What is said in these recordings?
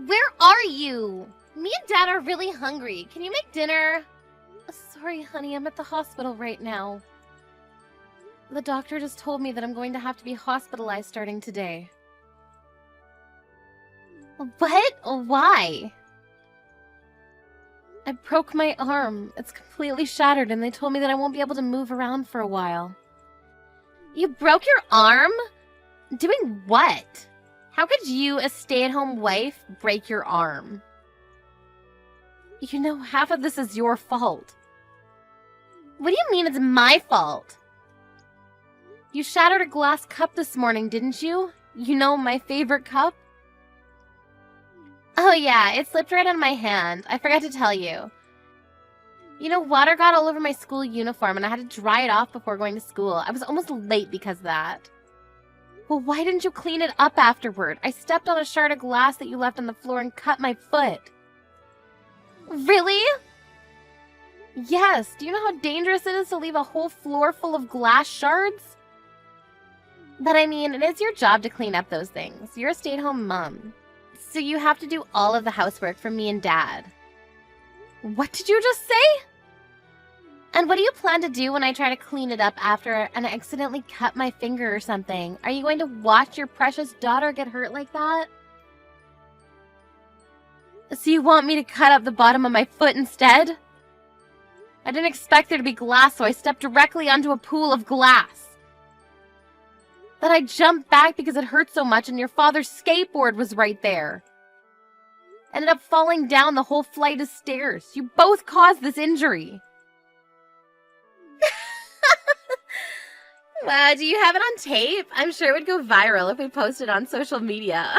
Where are you? Me and Dad are really hungry. Can you make dinner? Sorry, honey, I'm at the hospital right now. The doctor just told me that I'm going to have to be hospitalized starting today. What? Why? I broke my arm. It's completely shattered, and they told me that I won't be able to move around for a while. You broke your arm? Doing what? How could you, a stay-at-home wife, break your arm? You know, half of this is your fault. What do you mean it's my fault? You shattered a glass cup this morning, didn't you? You know, my favorite cup? Oh yeah, it slipped right on my hand. I forgot to tell you. You know, water got all over my school uniform and I had to dry it off before going to school. I was almost late because of that. Well, why didn't you clean it up afterward? I stepped on a shard of glass that you left on the floor and cut my foot. Really? Yes. Do you know how dangerous it is to leave a whole floor full of glass shards? But I mean, it is your job to clean up those things. You're a stay-at-home mom. So you have to do all of the housework for me and Dad. What did you just say? And what do you plan to do when I try to clean it up after and I accidentally cut my finger or something? Are you going to watch your precious daughter get hurt like that? So you want me to cut up the bottom of my foot instead? I didn't expect there to be glass, so I stepped directly onto a pool of glass. Then I jumped back because it hurt so much and your father's skateboard was right there. Ended up falling down the whole flight of stairs. You both caused this injury. Wow, do you have it on tape? I'm sure it would go viral if we posted on social media.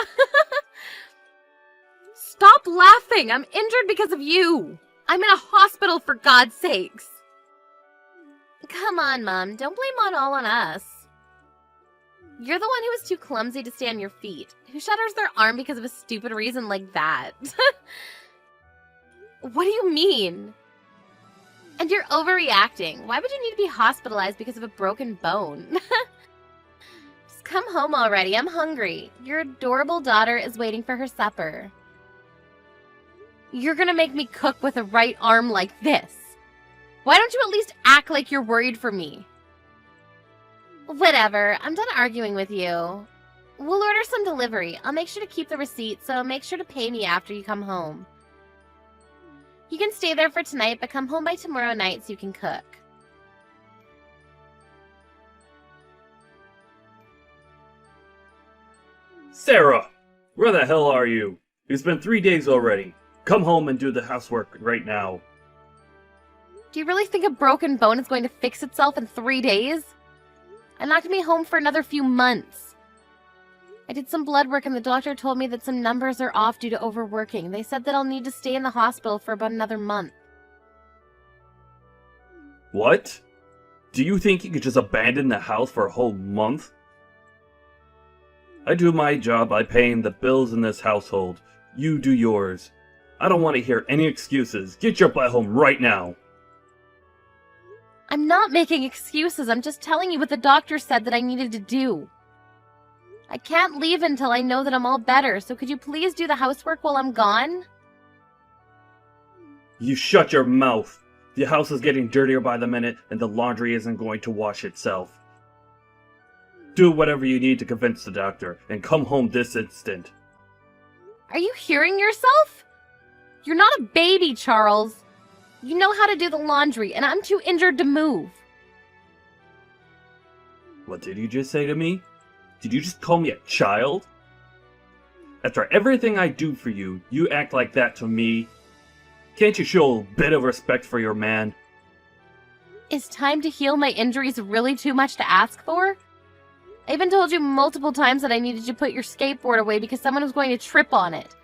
Stop laughing! I'm injured because of you! I'm in a hospital, for God's sakes! Come on, Mom. Don't blame it all on us. You're the one who was too clumsy to stay on your feet. Who shatters their arm because of a stupid reason like that? What do you mean? And you're overreacting. Why would you need to be hospitalized because of a broken bone? Just come home already. I'm hungry. Your adorable daughter is waiting for her supper. You're gonna make me cook with a right arm like this. Why don't you at least act like you're worried for me? Whatever. I'm done arguing with you. We'll order some delivery. I'll make sure to keep the receipt, so make sure to pay me after you come home. You can stay there for tonight, but come home by tomorrow night so you can cook. Sarah! Where the hell are you? It's been 3 days already. Come home and do the housework right now. Do you really think a broken bone is going to fix itself in 3 days? I'm not going to be home for another few months. I did some blood work and the doctor told me that some numbers are off due to overworking. They said that I'll need to stay in the hospital for about another month. What? Do you think you could just abandon the house for a whole month? I do my job by paying the bills in this household. You do yours. I don't want to hear any excuses. Get your butt home right now. I'm not making excuses. I'm just telling you what the doctor said that I needed to do. I can't leave until I know that I'm all better, so could you please do the housework while I'm gone? You shut your mouth. The house is getting dirtier by the minute, and the laundry isn't going to wash itself. Do whatever you need to convince the doctor, and come home this instant. Are you hearing yourself? You're not a baby, Charles. You know how to do the laundry, and I'm too injured to move. What did you just say to me? Did you just call me a child? After everything I do for you, you act like that to me? Can't you show a bit of respect for your man? Is time to heal my injuries really too much to ask for? I even told you multiple times that I needed to put your skateboard away because someone was going to trip on it.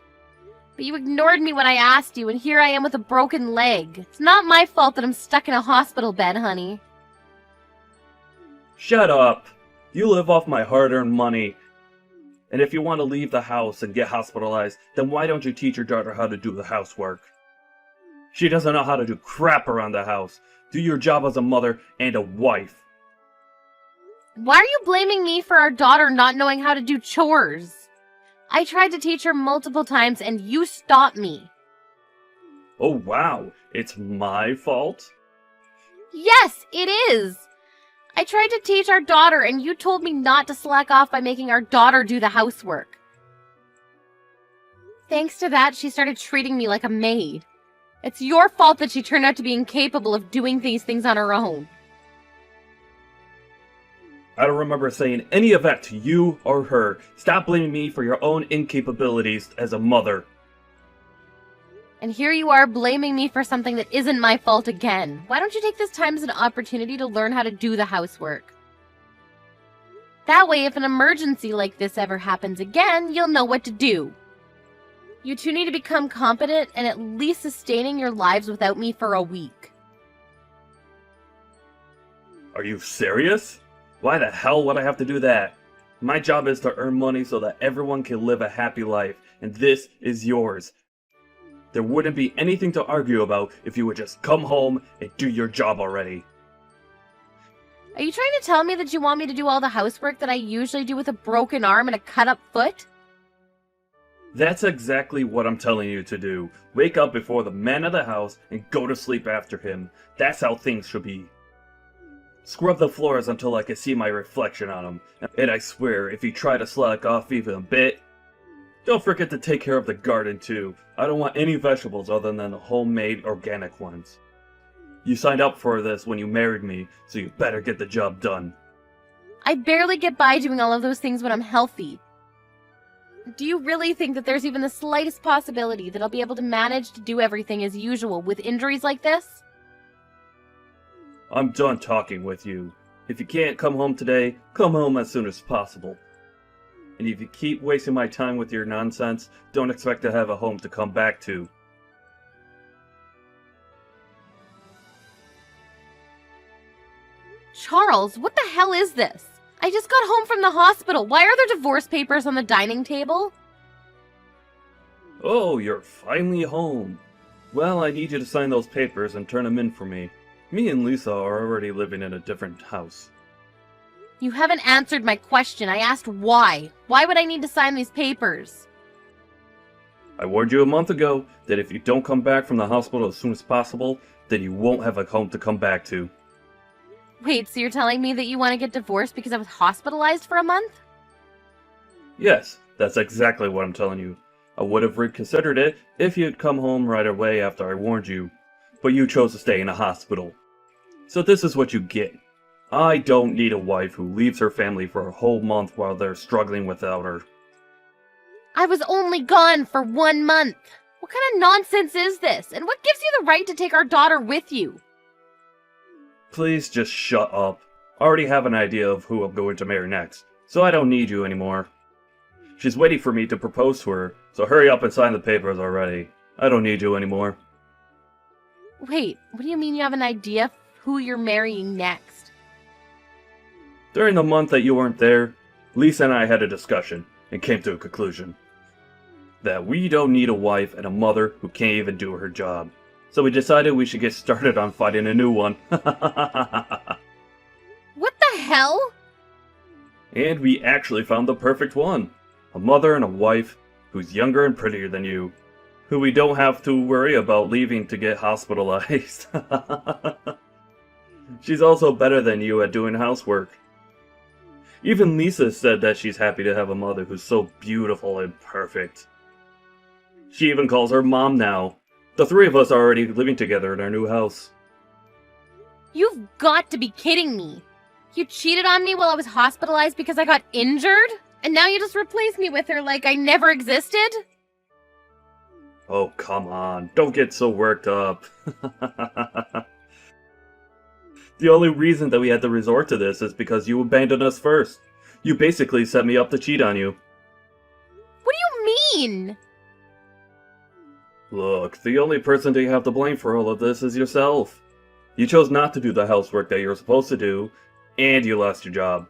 But you ignored me when I asked you, and here I am with a broken leg. It's not my fault that I'm stuck in a hospital bed, honey. Shut up! You live off my hard-earned money. And if you want to leave the house and get hospitalized, then why don't you teach your daughter how to do the housework? She doesn't know how to do crap around the house. Do your job as a mother and a wife. Why are you blaming me for our daughter not knowing how to do chores? I tried to teach her multiple times and you stopped me. Oh wow, it's my fault? Yes, it is! I tried to teach our daughter and you told me not to slack off by making our daughter do the housework. Thanks to that, she started treating me like a maid. It's your fault that she turned out to be incapable of doing these things on her own. I don't remember saying any of that to you or her. Stop blaming me for your own incapabilities as a mother. And here you are blaming me for something that isn't my fault again. Why don't you take this time as an opportunity to learn how to do the housework? That way, if an emergency like this ever happens again, you'll know what to do. You two need to become competent and at least sustaining your lives without me for a week. Are you serious? Why the hell would I have to do that? My job is to earn money so that everyone can live a happy life, and this is yours. There wouldn't be anything to argue about if you would just come home and do your job already. Are you trying to tell me that you want me to do all the housework that I usually do with a broken arm and a cut-up foot? That's exactly what I'm telling you to do. Wake up before the man of the house and go to sleep after him. That's how things should be. Scrub the floors until I can see my reflection on them. And I swear, if you try to slack off even a bit, don't forget to take care of the garden too. I don't want any vegetables other than the homemade organic ones. You signed up for this when you married me, so you better get the job done. I barely get by doing all of those things when I'm healthy. Do you really think that there's even the slightest possibility that I'll be able to manage to do everything as usual with injuries like this? I'm done talking with you. If you can't come home today, come home as soon as possible. And if you keep wasting my time with your nonsense, don't expect to have a home to come back to. Charles, what the hell is this? I just got home from the hospital. Why are there divorce papers on the dining table? Oh, you're finally home. Well, I need you to sign those papers and turn them in for me. Me and Lisa are already living in a different house. You haven't answered my question. I asked why. Why would I need to sign these papers? I warned you a month ago that if you don't come back from the hospital as soon as possible, then you won't have a home to come back to. Wait, so you're telling me that you want to get divorced because I was hospitalized for a month? Yes, that's exactly what I'm telling you. I would have reconsidered it if you'd come home right away after I warned you, but you chose to stay in a hospital. So this is what you get. I don't need a wife who leaves her family for a whole month while they're struggling without her. I was only gone for 1 month. What kind of nonsense is this? And what gives you the right to take our daughter with you? Please just shut up. I already have an idea of who I'm going to marry next, so I don't need you anymore. She's waiting for me to propose to her, so hurry up and sign the papers already. I don't need you anymore. Wait, what do you mean you have an idea of who you're marrying next? During the month that you weren't there, Lisa and I had a discussion and came to a conclusion. That we don't need a wife and a mother who can't even do her job. So we decided we should get started on finding a new one. What the hell? And we actually found the perfect one. A mother and a wife who's younger and prettier than you. Who we don't have to worry about leaving to get hospitalized. She's also better than you at doing housework. Even Lisa said that she's happy to have a mother who's so beautiful and perfect. She even calls her mom now. The three of us are already living together in our new house. You've got to be kidding me. You cheated on me while I was hospitalized because I got injured? And now you just replace me with her like I never existed? Oh, come on. Don't get so worked up. The only reason that we had to resort to this is because you abandoned us first. You basically set me up to cheat on you. What do you mean? Look, the only person that you have to blame for all of this is yourself. You chose not to do the housework that you're supposed to do, and you lost your job.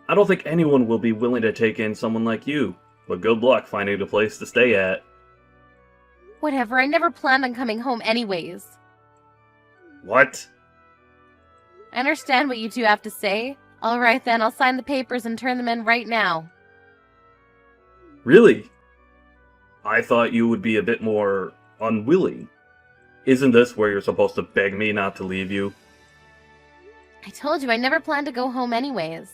I don't think anyone will be willing to take in someone like you, but good luck finding a place to stay at. Whatever, I never planned on coming home anyways. What? I understand what you two have to say. Alright then, I'll sign the papers and turn them in right now. Really? I thought you would be a bit more unwilling. Isn't this where you're supposed to beg me not to leave you? I told you I never planned to go home anyways.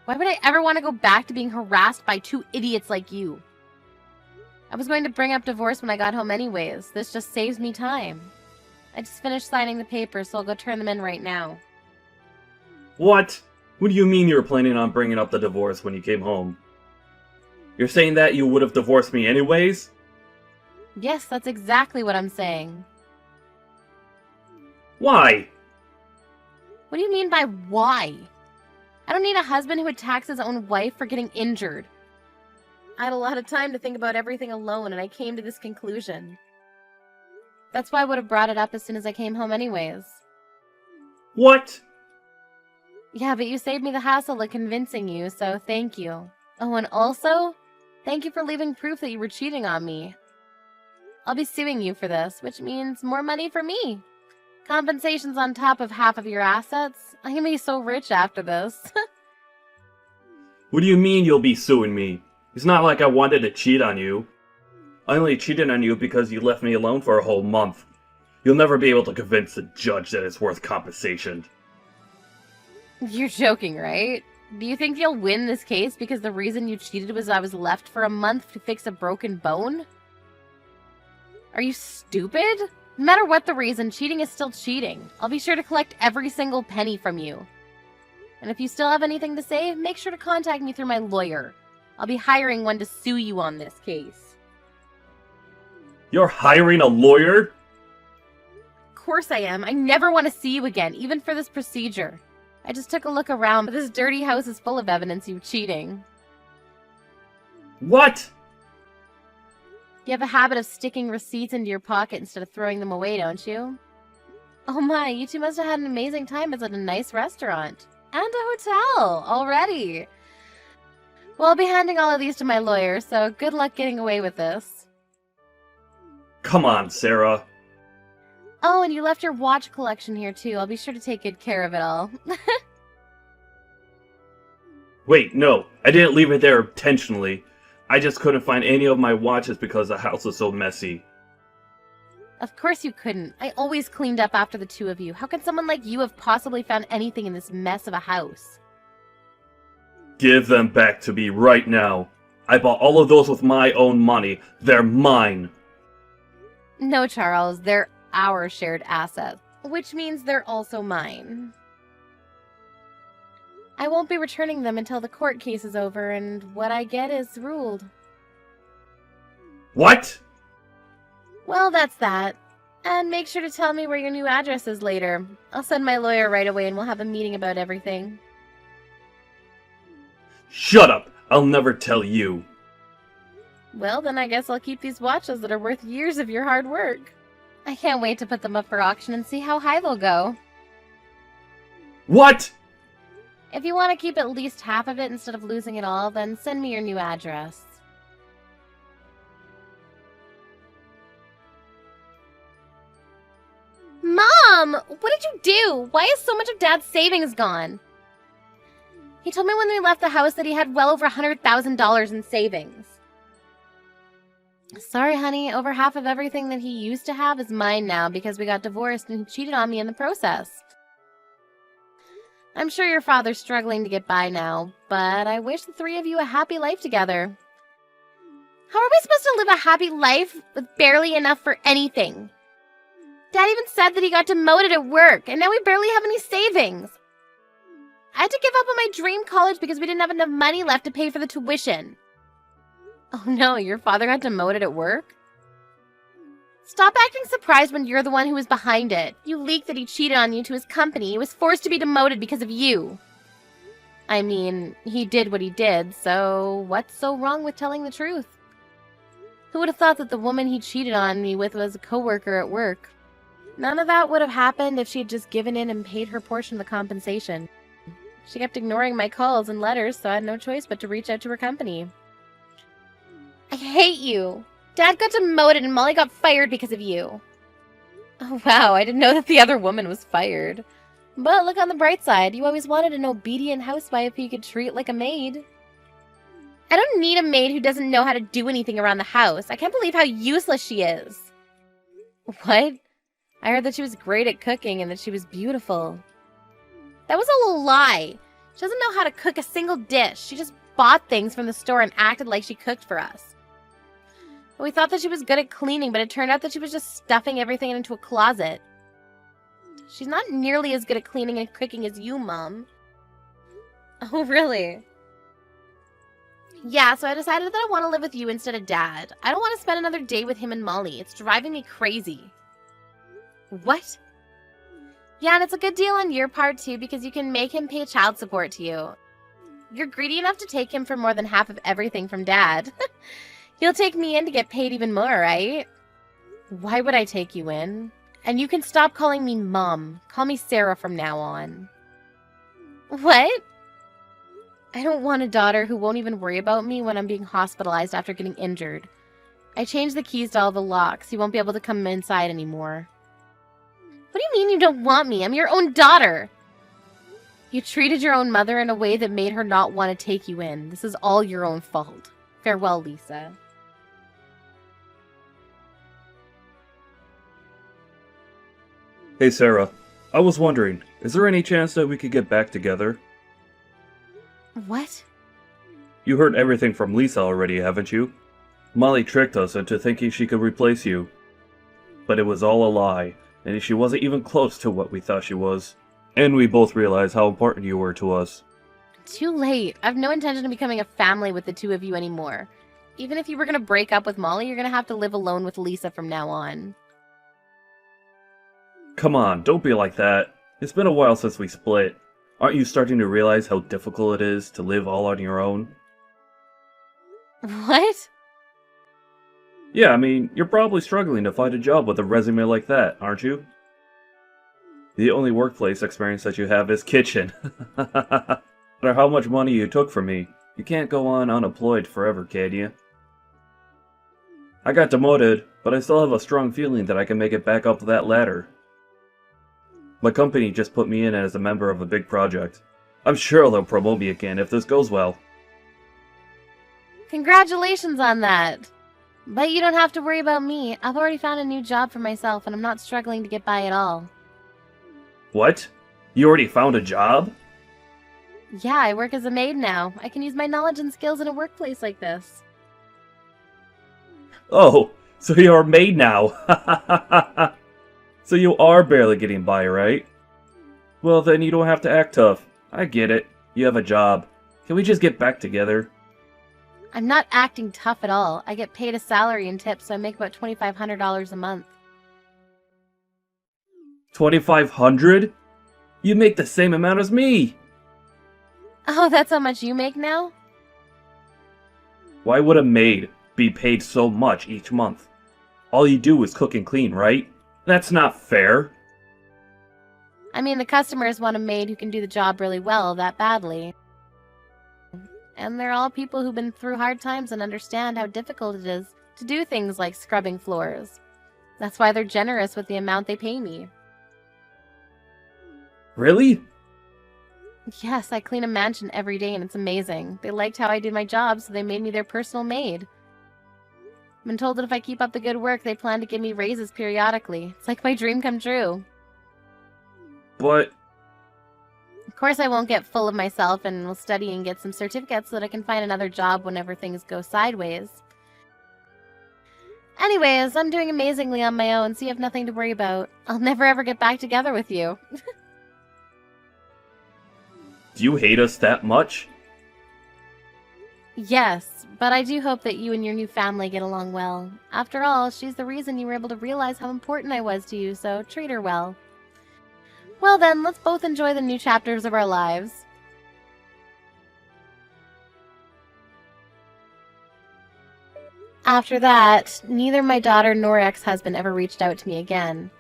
Why would I ever want to go back to being harassed by two idiots like you? I was going to bring up divorce when I got home anyways. This just saves me time. I just finished signing the papers, so I'll go turn them in right now. What? What do you mean you were planning on bringing up the divorce when you came home? You're saying that you would have divorced me anyways? Yes, that's exactly what I'm saying. Why? What do you mean by why? I don't need a husband who attacks his own wife for getting injured. I had a lot of time to think about everything alone, and I came to this conclusion. That's why I would have brought it up as soon as I came home anyways. What? Yeah, but you saved me the hassle of convincing you, so thank you. Oh, and also, thank you for leaving proof that you were cheating on me. I'll be suing you for this, which means more money for me. Compensation's on top of half of your assets. I'm gonna be so rich after this. What do you mean you'll be suing me? It's not like I wanted to cheat on you. I only cheated on you because you left me alone for a whole month. You'll never be able to convince the judge that it's worth compensation. You're joking, right? Do you think you'll win this case because the reason you cheated was I was left for a month to fix a broken bone? Are you stupid? No matter what the reason, cheating is still cheating. I'll be sure to collect every single penny from you. And if you still have anything to say, make sure to contact me through my lawyer. I'll be hiring one to sue you on this case. You're hiring a lawyer? Of course I am. I never want to see you again, even for this procedure. I just took a look around, but this dirty house is full of evidence of cheating. What? You have a habit of sticking receipts into your pocket instead of throwing them away, don't you? Oh my, you two must have had an amazing time at a nice restaurant. And a hotel, already. Well, I'll be handing all of these to my lawyer, so good luck getting away with this. Come on, Sarah. Oh, and you left your watch collection here too. I'll be sure to take good care of it all. Wait, no. I didn't leave it there intentionally. I just couldn't find any of my watches because the house was so messy. Of course you couldn't. I always cleaned up after the two of you. How could someone like you have possibly found anything in this mess of a house? Give them back to me right now. I bought all of those with my own money. They're mine. No, Charles. They're our shared assets, which means they're also mine. I won't be returning them until the court case is over and what I get is ruled. What? Well, that's that. And make sure to tell me where your new address is later. I'll send my lawyer right away and we'll have a meeting about everything. Shut up! I'll never tell you. Well, then I guess I'll keep these watches that are worth years of your hard work. I can't wait to put them up for auction and see how high they'll go. What? If you want to keep at least half of it instead of losing it all, then send me your new address. Mom! What did you do? Why is so much of Dad's savings gone? He told me when we left the house that he had well over $100,000 in savings. Sorry, honey. Over half of everything that he used to have is mine now because we got divorced and he cheated on me in the process. I'm sure your father's struggling to get by now, but I wish the three of you a happy life together. How are we supposed to live a happy life with barely enough for anything? Dad even said that he got demoted at work, and now we barely have any savings. I had to give up on my dream college because we didn't have enough money left to pay for the tuition. Oh no, your father got demoted at work? Stop acting surprised when you're the one who was behind it. You leaked that he cheated on you to his company. He was forced to be demoted because of you. I mean, he did what he did, so what's so wrong with telling the truth? Who would have thought that the woman he cheated on me with was a coworker at work? None of that would have happened if she had just given in and paid her portion of the compensation. She kept ignoring my calls and letters, so I had no choice but to reach out to her company. I hate you! Dad got demoted and Molly got fired because of you. Oh wow, I didn't know that the other woman was fired. But look on the bright side, you always wanted an obedient housewife who you could treat like a maid. I don't need a maid who doesn't know how to do anything around the house. I can't believe how useless she is. What? I heard that she was great at cooking and that she was beautiful. That was all a lie. She doesn't know how to cook a single dish. She just bought things from the store and acted like she cooked for us. We thought that she was good at cleaning, but it turned out that she was just stuffing everything into a closet. She's not nearly as good at cleaning and cooking as you, Mom. Oh, really? Yeah, so I decided that I want to live with you instead of Dad. I don't want to spend another day with him and Molly. It's driving me crazy. What? Yeah, and it's a good deal on your part, too, because you can make him pay child support to you. You're greedy enough to take him for more than half of everything from Dad. You'll take me in to get paid even more, right? Why would I take you in? And you can stop calling me Mom. Call me Sarah from now on. What? I don't want a daughter who won't even worry about me when I'm being hospitalized after getting injured. I changed the keys to all the locks. You won't be able to come inside anymore. What do you mean you don't want me? I'm your own daughter. You treated your own mother in a way that made her not want to take you in. This is all your own fault. Farewell, Lisa. Hey Sarah, I was wondering, is there any chance that we could get back together? What? You heard everything from Lisa already, haven't you? Molly tricked us into thinking she could replace you. But it was all a lie, and she wasn't even close to what we thought she was. And we both realized how important you were to us. Too late. I have no intention of becoming a family with the two of you anymore. Even if you were going to break up with Molly, you're going to have to live alone with Lisa from now on. Come on, don't be like that. It's been a while since we split. Aren't you starting to realize how difficult it is to live all on your own? What? Yeah, I mean, you're probably struggling to find a job with a resume like that, aren't you? The only workplace experience that you have is kitchen. No matter how much money you took from me, you can't go on unemployed forever, can you? I got demoted, but I still have a strong feeling that I can make it back up that ladder. My company just put me in as a member of a big project. I'm sure they'll promote me again if this goes well. Congratulations on that. But you don't have to worry about me. I've already found a new job for myself and I'm not struggling to get by at all. What? You already found a job? Yeah, I work as a maid now. I can use my knowledge and skills in a workplace like this. Oh, so you're a maid now. So you are barely getting by, right? Well, then you don't have to act tough. I get it. You have a job. Can we just get back together? I'm not acting tough at all. I get paid a salary and tips, so I make about $2,500 a month. 2,500? You make the same amount as me! Oh, that's how much you make now? Why would a maid be paid so much each month? All you do is cook and clean, right? That's not fair. I mean, the customers want a maid who can do the job really well, that badly. And they're all people who've been through hard times and understand how difficult it is to do things like scrubbing floors. That's why they're generous with the amount they pay me. Really? Yes, I clean a mansion every day and it's amazing. They liked how I did my job, so they made me their personal maid. I've been told that if I keep up the good work, they plan to give me raises periodically. It's like my dream come true. But... Of course I won't get full of myself and will study and get some certificates so that I can find another job whenever things go sideways. Anyways, I'm doing amazingly on my own, so you have nothing to worry about. I'll never ever get back together with you. Do you hate us that much? Yes, but I do hope that you and your new family get along well. After all, she's the reason you were able to realize how important I was to you, so treat her well. Well then, let's both enjoy the new chapters of our lives. After that, neither my daughter nor ex-husband ever reached out to me again.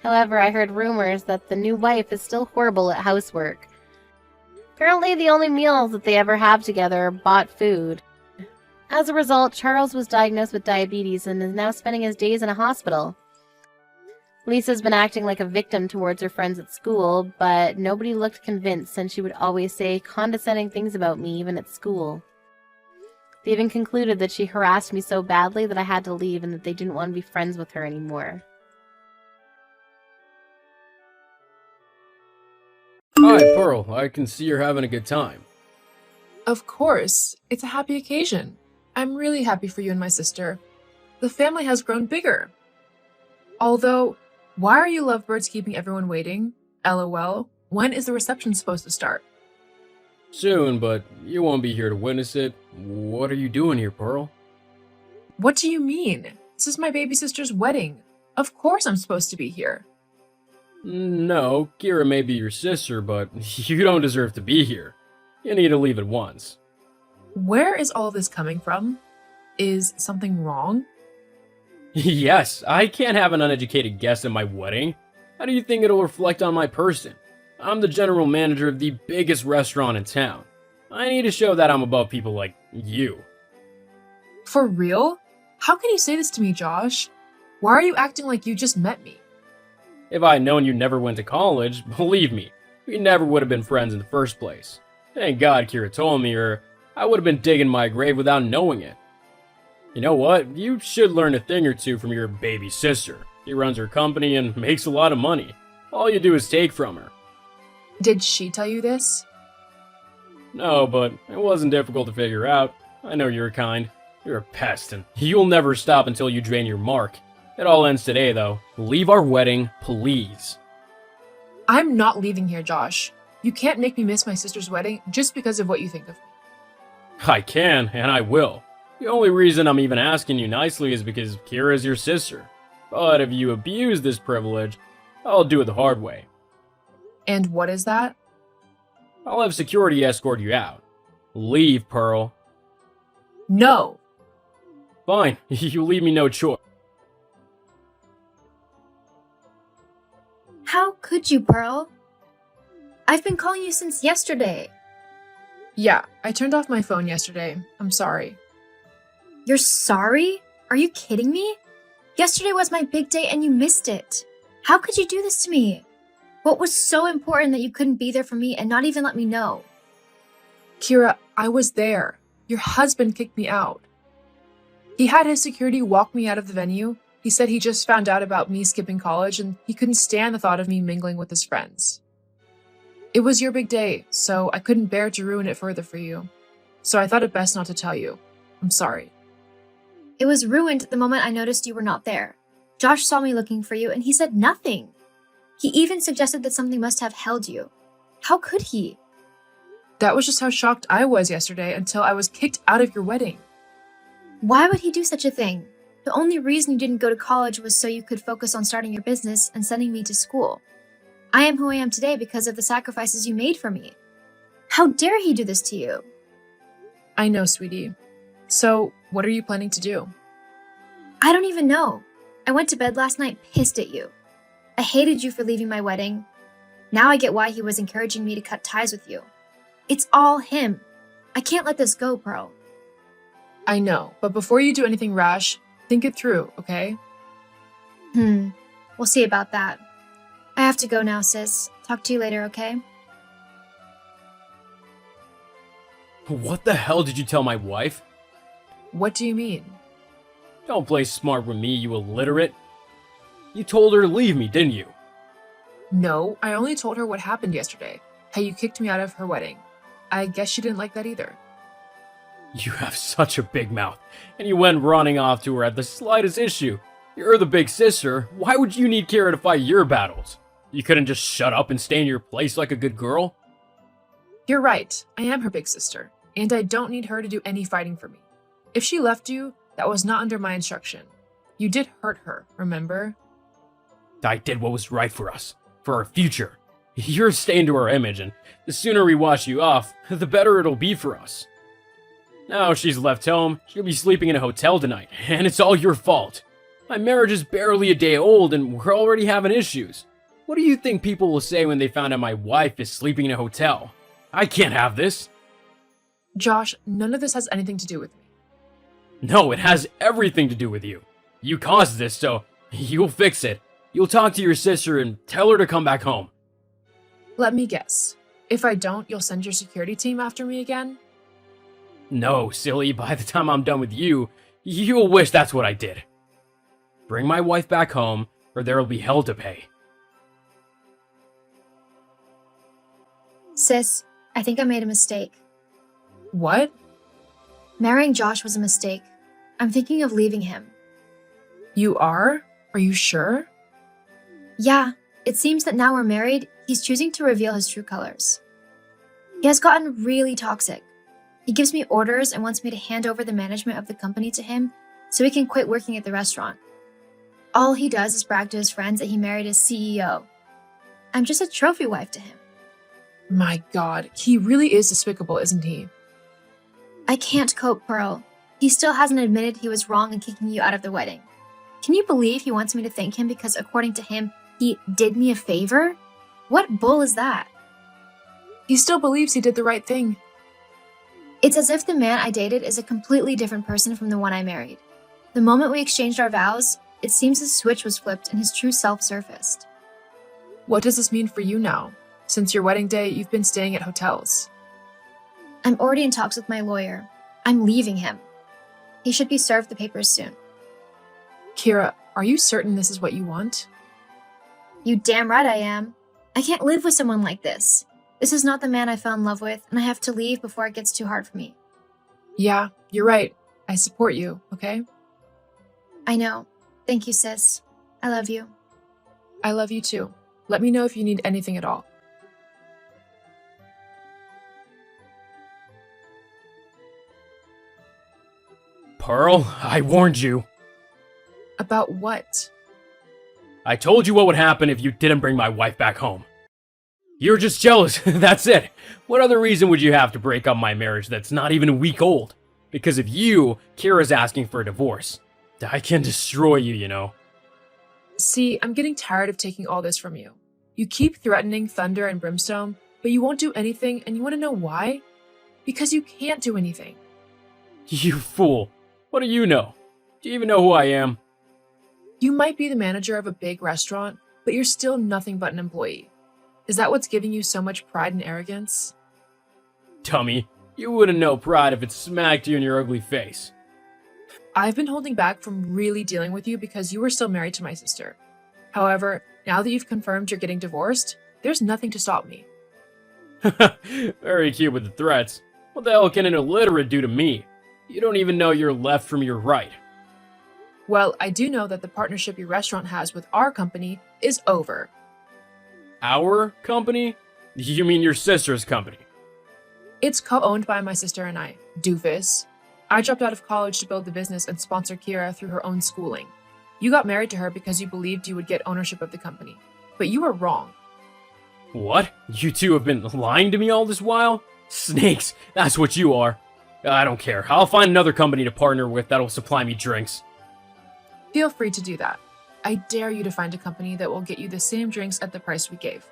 However, I heard rumors that the new wife is still horrible at housework. Apparently, the only meals that they ever have together are bought food. As a result, Charles was diagnosed with diabetes and is now spending his days in a hospital. Lisa's been acting like a victim towards her friends at school, but nobody looked convinced since she would always say condescending things about me even at school. They even concluded that she harassed me so badly that I had to leave and that they didn't want to be friends with her anymore. Hi, Pearl. I can see you're having a good time. Of course, it's a happy occasion. I'm really happy for you and my sister. The family has grown bigger. Although, why are you lovebirds keeping everyone waiting? LOL. When is the reception supposed to start? Soon, but you won't be here to witness it. What are you doing here, Pearl? What do you mean? This is my baby sister's wedding. Of course I'm supposed to be here. No, Kira may be your sister, but you don't deserve to be here. You need to leave at once. Where is all this coming from? Is something wrong? Yes, I can't have an uneducated guest at my wedding. How do you think it'll reflect on my person? I'm the general manager of the biggest restaurant in town. I need to show that I'm above people like you. For real? How can you say this to me, Josh? Why are you acting like you just met me? If I had known you never went to college, believe me, we never would have been friends in the first place. Thank God Kira told me, or I would have been digging my grave without knowing it. You know what? You should learn a thing or two from your baby sister. She runs her company and makes a lot of money. All you do is take from her. Did she tell you this? No, but it wasn't difficult to figure out. I know you're kind. You're a pest, and you'll never stop until you drain your mark. It all ends today, though. Leave our wedding, please. I'm not leaving here, Josh. You can't make me miss my sister's wedding just because of what you think of me. I can, and I will. The only reason I'm even asking you nicely is because Kira is your sister. But if you abuse this privilege, I'll do it the hard way. And what is that? I'll have security escort you out. Leave, Pearl. No! Fine, you leave me no choice. How could you, Pearl? I've been calling you since yesterday. Yeah, I turned off my phone yesterday. I'm sorry. You're sorry? Are you kidding me? Yesterday was my big day and you missed it. How could you do this to me? What was so important that you couldn't be there for me and not even let me know? Kira, I was there. Your husband kicked me out. He had his security walk me out of the venue. He said he just found out about me skipping college and he couldn't stand the thought of me mingling with his friends. It was your big day, so I couldn't bear to ruin it further for you. So I thought it best not to tell you. I'm sorry. It was ruined the moment I noticed you were not there. Josh saw me looking for you and he said nothing. He even suggested that something must have held you. How could he? That was just how shocked I was yesterday until I was kicked out of your wedding. Why would he do such a thing? The only reason you didn't go to college was so you could focus on starting your business and sending me to school. I am who I am today because of the sacrifices you made for me. How dare he do this to you? I know, sweetie. So, what are you planning to do? I don't even know. I went to bed last night pissed at you. I hated you for leaving my wedding. Now I get why he was encouraging me to cut ties with you. It's all him. I can't let this go, Pearl. I know, but before you do anything rash, think it through, okay? We'll see about that. I have to go now, sis. Talk to you later, okay? What the hell did you tell my wife? What do you mean? Don't play smart with me, you illiterate. You told her to leave me, didn't you? No, I only told her what happened yesterday. How you kicked me out of her wedding. I guess she didn't like that either. You have such a big mouth, and you went running off to her at the slightest issue. You're the big sister. Why would you need Kira to fight your battles? You couldn't just shut up and stay in your place like a good girl? You're right. I am her big sister, and I don't need her to do any fighting for me. If she left you, that was not under my instruction. You did hurt her, remember? I did what was right for us, for our future. You're a stain to our image, and the sooner we wash you off, the better it'll be for us. Now she's left home, she'll be sleeping in a hotel tonight, and it's all your fault. My marriage is barely a day old, and we're already having issues. What do you think people will say when they find out my wife is sleeping in a hotel? I can't have this. Josh, none of this has anything to do with me. No, it has everything to do with you. You caused this, so you'll fix it. You'll talk to your sister and tell her to come back home. Let me guess. If I don't, you'll send your security team after me again? No, silly, by the time I'm done with you, you'll wish that's what I did. Bring my wife back home, or there'll be hell to pay. Sis, I think I made a mistake. What? Marrying Josh was a mistake. I'm thinking of leaving him. You are? Are you sure? Yeah, it seems that now we're married, he's choosing to reveal his true colors. He has gotten really toxic. He gives me orders and wants me to hand over the management of the company to him so he can quit working at the restaurant. All he does is brag to his friends that he married a CEO. I'm just a trophy wife to him. My God, he really is despicable, isn't he? I can't cope, Pearl. He still hasn't admitted he was wrong in kicking you out of the wedding. Can you believe he wants me to thank him because, according to him, he did me a favor? What bull is that? He still believes he did the right thing. It's as if the man I dated is a completely different person from the one I married. The moment we exchanged our vows, it seems his switch was flipped and his true self surfaced. What does this mean for you now? Since your wedding day, you've been staying at hotels. I'm already in talks with my lawyer. I'm leaving him. He should be served the papers soon. Kira, are you certain this is what you want? You damn right I am. I can't live with someone like this. This is not the man I fell in love with, and I have to leave before it gets too hard for me. Yeah, you're right. I support you, okay? I know. Thank you, sis. I love you. I love you too. Let me know if you need anything at all. Pearl, I warned you. About what? I told you what would happen if you didn't bring my wife back home. You're just jealous, that's it. What other reason would you have to break up my marriage that's not even a week old? Because of you, Kira's asking for a divorce. I can destroy you, you know. See, I'm getting tired of taking all this from you. You keep threatening thunder and brimstone, but you won't do anything, and you want to know why? Because you can't do anything. You fool. What do you know? Do you even know who I am? You might be the manager of a big restaurant, but you're still nothing but an employee. Is that what's giving you so much pride and arrogance? Dummy, you wouldn't know pride if it smacked you in your ugly face. I've been holding back from really dealing with you because you were still married to my sister. However, now that you've confirmed you're getting divorced, there's nothing to stop me. Very cute with the threats. What the hell can an illiterate do to me? You don't even know your left from your right. Well, I do know that the partnership your restaurant has with our company is over. Our company? You mean your sister's company? It's co-owned by my sister and I, doofus. I dropped out of college to build the business and sponsor Kira through her own schooling. You got married to her because you believed you would get ownership of the company. But you were wrong. What? You two have been lying to me all this while? Snakes, that's what you are. I don't care. I'll find another company to partner with that'll supply me drinks. Feel free to do that. I dare you to find a company that will get you the same drinks at the price we gave.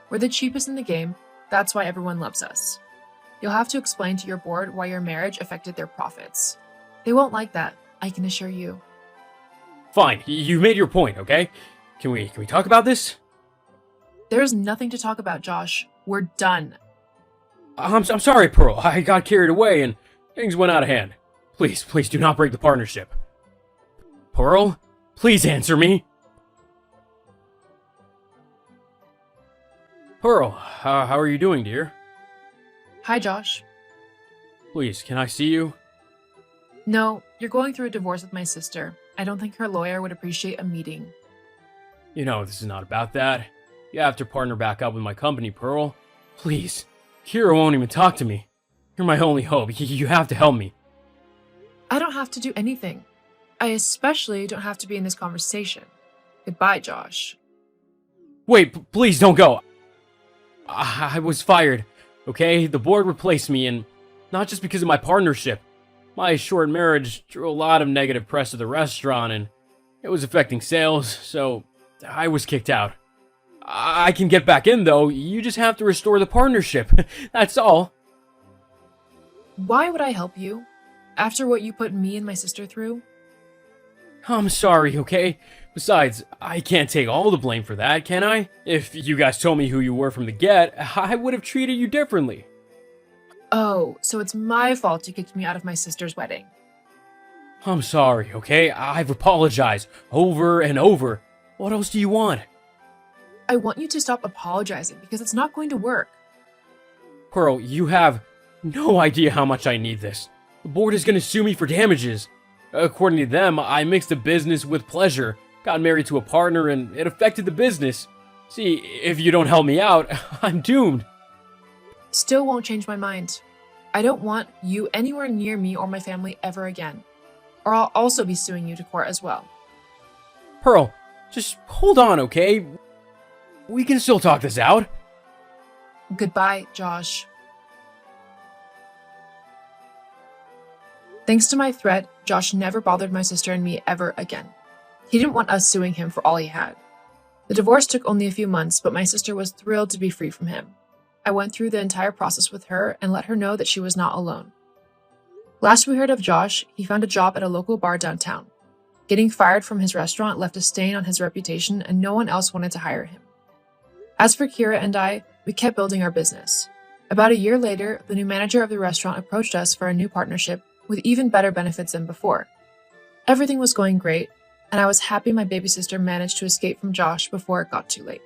We're the cheapest in the game, that's why everyone loves us. You'll have to explain to your board why your marriage affected their profits. They won't like that, I can assure you. Fine, you made your point, okay? Can we talk about this? There's nothing to talk about, Josh. We're done. I'm sorry, Pearl. I got carried away and things went out of hand. Please do not break the partnership. Pearl, please answer me. Pearl, how are you doing, dear? Hi, Josh. Please, can I see you? No, you're going through a divorce with my sister. I don't think her lawyer would appreciate a meeting. You know, this is not about that. You have to partner back up with my company, Pearl. Please. Kira won't even talk to me. You're my only hope. You have to help me. I don't have to do anything. I especially don't have to be in this conversation. Goodbye, Josh. Wait, please don't go. I was fired, okay? The board replaced me, and not just because of my partnership. My short marriage drew a lot of negative press to the restaurant, and it was affecting sales, so I was kicked out. I can get back in, though. You just have to restore the partnership. That's all. Why would I help you? After what you put me and my sister through? I'm sorry, okay? Besides, I can't take all the blame for that, can I? If you guys told me who you were from the get, I would have treated you differently. Oh, so it's my fault you kicked me out of my sister's wedding. I'm sorry, okay? I've apologized over and over. What else do you want? I want you to stop apologizing because it's not going to work. Pearl, you have no idea how much I need this. The board is gonna sue me for damages. According to them, I mixed a business with pleasure, got married to a partner, and it affected the business. See, if you don't help me out, I'm doomed. Still won't change my mind. I don't want you anywhere near me or my family ever again. Or I'll also be suing you to court as well. Pearl, just hold on, okay? We can still talk this out. Goodbye, Josh. Thanks to my threat, Josh never bothered my sister and me ever again. He didn't want us suing him for all he had. The divorce took only a few months, but my sister was thrilled to be free from him. I went through the entire process with her and let her know that she was not alone. Last we heard of Josh, he found a job at a local bar downtown. Getting fired from his restaurant left a stain on his reputation, and no one else wanted to hire him. As for Kira and I, we kept building our business. About a year later, the new manager of the restaurant approached us for a new partnership with even better benefits than before. Everything was going great, and I was happy my baby sister managed to escape from Josh before it got too late.